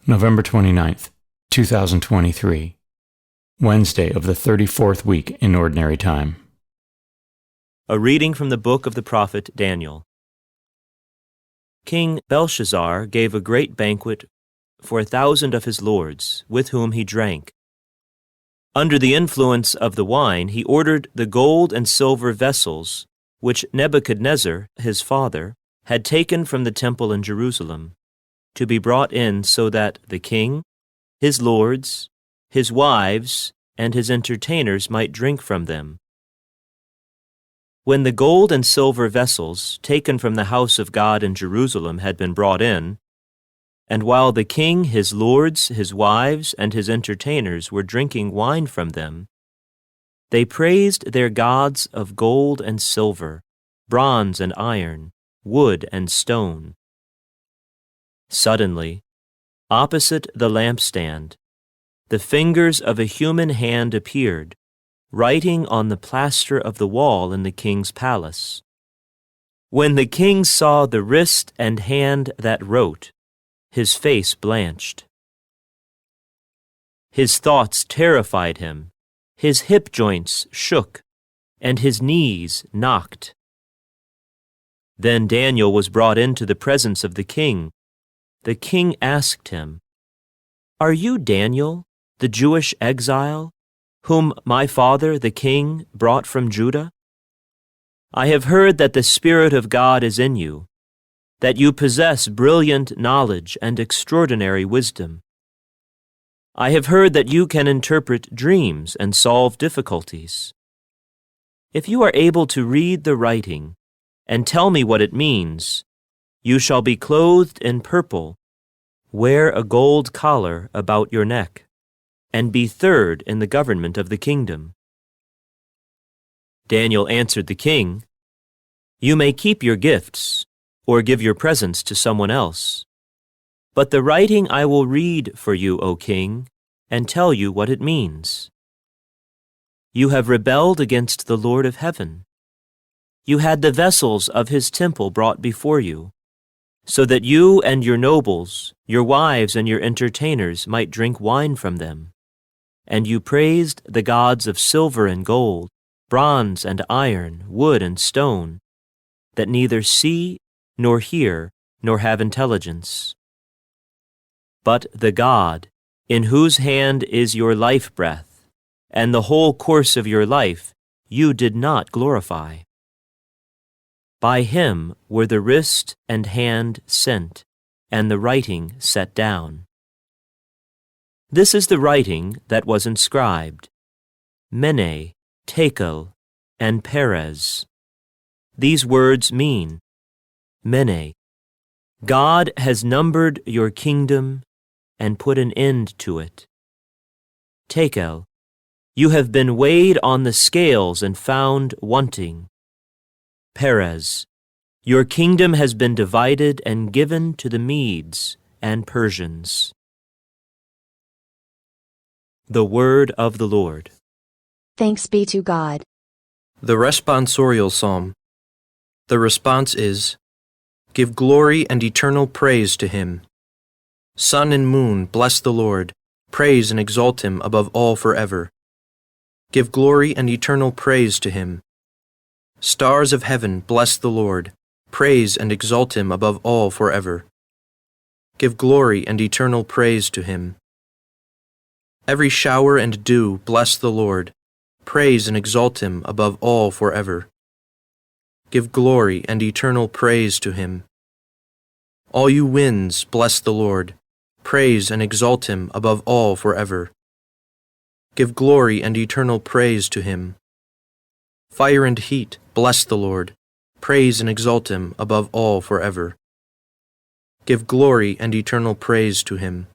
November 29th, 2023, Wednesday of the 34th week in Ordinary Time. A reading from the book of the prophet Daniel. King Belshazzar gave a great banquet for 1,000 of his lords, with whom he drank. Under the influence of the wine, he ordered the gold and silver vessels which Nebuchadnezzar, his father, had taken from the temple in Jerusalem, to be brought in so that the king, his lords, his wives, and his entertainers might drink from them. When the gold and silver vessels taken from the house of God in Jerusalem had been brought in, and while the king, his lords, his wives, and his entertainers were drinking wine from them, they praised their gods of gold and silver, bronze and iron, wood and stone. Suddenly, opposite the lampstand, the fingers of a human hand appeared, writing on the plaster of the wall in the king's palace. When the king saw the wrist and hand that wrote, his face blanched. His thoughts terrified him, his hip joints shook, and his knees knocked. Then Daniel was brought into the presence of the king. The king asked him, "Are you Daniel, the Jewish exile, whom my father, the king, brought from Judah? I have heard that the Spirit of God is in you, that you possess brilliant knowledge and extraordinary wisdom. I have heard that you can interpret dreams and solve difficulties. If you are able to read the writing and tell me what it means, you shall be clothed in purple, wear a gold collar about your neck, and be third in the government of the kingdom." Daniel answered the king, "You may keep your gifts, or give your presents to someone else. But the writing I will read for you, O king, and tell you what it means. You have rebelled against the Lord of heaven. You had the vessels of his temple brought before you, so that you and your nobles, your wives and your entertainers might drink wine from them. And you praised the gods of silver and gold, bronze and iron, wood and stone, that neither see nor hear nor have intelligence. But the God, in whose hand is your life breath, and the whole course of your life, you did not glorify. By him were the wrist and hand sent, and the writing set down. This is the writing that was inscribed: Mene, Tekel, and Perez. These words mean, Mene, God has numbered your kingdom and put an end to it. Tekel, you have been weighed on the scales and found wanting. Perez, your kingdom has been divided and given to the Medes and Persians. The word of the Lord. Thanks be to God. The responsorial psalm. The response is, "Give glory and eternal praise to him. Sun and moon, bless the Lord. Praise and exalt him above all forever. Give glory and eternal praise to him. Stars of heaven, bless the Lord. Praise and exalt him above all forever. Give glory and eternal praise to him. Every shower and dew, bless the Lord. Praise and exalt him above all forever. Give glory and eternal praise to him. All you winds, bless the Lord. Praise and exalt him above all forever. Give glory and eternal praise to him. Fire and heat, bless the Lord. Praise and exalt him above all forever. Give glory and eternal praise to him.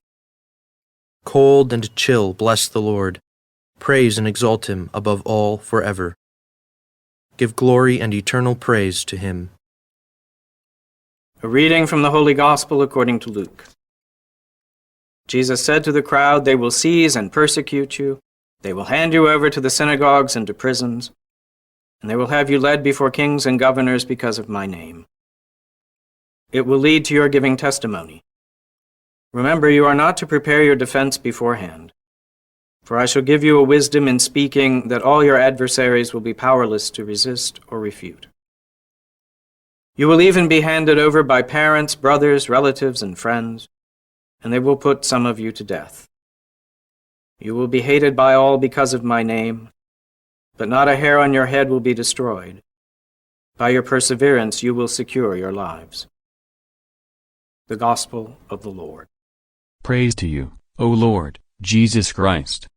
Cold and chill, bless the Lord. Praise and exalt him above all forever. Give glory and eternal praise to him. A reading from the Holy Gospel according to Luke. Jesus said to the crowd, "They will seize and persecute you. They will hand you over to the synagogues and to prisons, and they will have you led before kings and governors because of my name. It will lead to your giving testimony. Remember, you are not to prepare your defense beforehand. For I shall give you a wisdom in speaking that all your adversaries will be powerless to resist or refute. You will even be handed over by parents, brothers, relatives, and friends, and they will put some of you to death. You will be hated by all because of my name, but not a hair on your head will be destroyed. By your perseverance you will secure your lives. The Gospel of the Lord. Praise to you, O Lord, Jesus Christ.